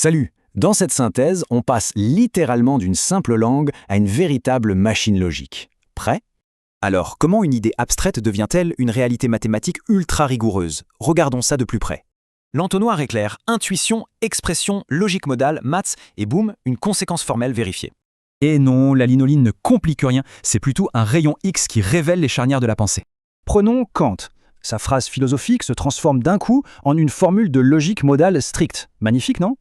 Salut! Dans cette synthèse, on passe littéralement d'une simple langue à une véritable machine logique. Prêt? Alors, comment une idée abstraite devient-elle une réalité mathématique ultra rigoureuse? Regardons ça de plus près. L'entonnoir est clair, intuition, expression, logique modale, maths, et boum, une conséquence formelle vérifiée. Et non, la linoline ne complique rien, c'est plutôt un rayon X qui révèle les charnières de la pensée. Prenons Kant. Sa phrase philosophique se transforme d'un coup en une formule de logique modale stricte. Magnifique, non?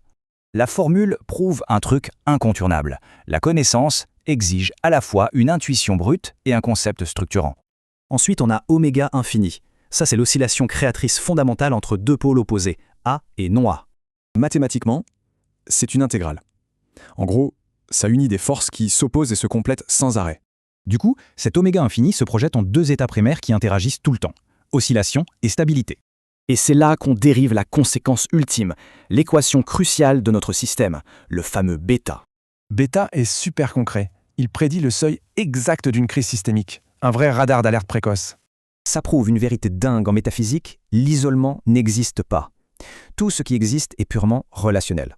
La formule prouve un truc incontournable. La connaissance exige à la fois une intuition brute et un concept structurant. Ensuite, on a oméga infini. Ça, c'est l'oscillation créatrice fondamentale entre deux pôles opposés, A et non A. Mathématiquement, c'est une intégrale. En gros, ça unit des forces qui s'opposent et se complètent sans arrêt. Du coup, cet oméga infini se projette en deux états primaires qui interagissent tout le temps, oscillation et stabilité. Et c'est là qu'on dérive la conséquence ultime, l'équation cruciale de notre système, le fameux bêta. Bêta est super concret. Il prédit le seuil exact d'une crise systémique. Un vrai radar d'alerte précoce. Ça prouve une vérité dingue en métaphysique, l'isolement n'existe pas. Tout ce qui existe est purement relationnel.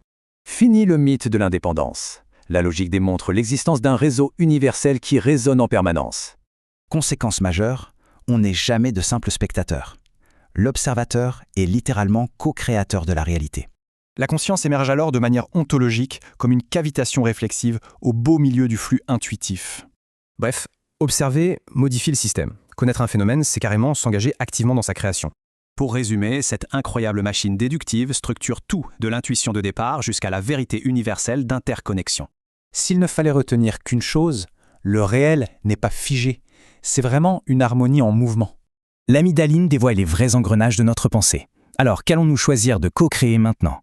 Fini le mythe de l'indépendance. La logique démontre l'existence d'un réseau universel qui résonne en permanence. Conséquence majeure, on n'est jamais de simples spectateurs. L'observateur est littéralement co-créateur de la réalité. La conscience émerge alors de manière ontologique, comme une cavitation réflexive au beau milieu du flux intuitif. Bref, observer modifie le système. Connaître un phénomène, c'est carrément s'engager activement dans sa création. Pour résumer, cette incroyable machine déductive structure tout, de l'intuition de départ jusqu'à la vérité universelle d'interconnexion. S'il ne fallait retenir qu'une chose, le réel n'est pas figé. C'est vraiment une harmonie en mouvement. L'amygdaline dévoile les vrais engrenages de notre pensée. Alors, qu'allons-nous choisir de co-créer maintenant ?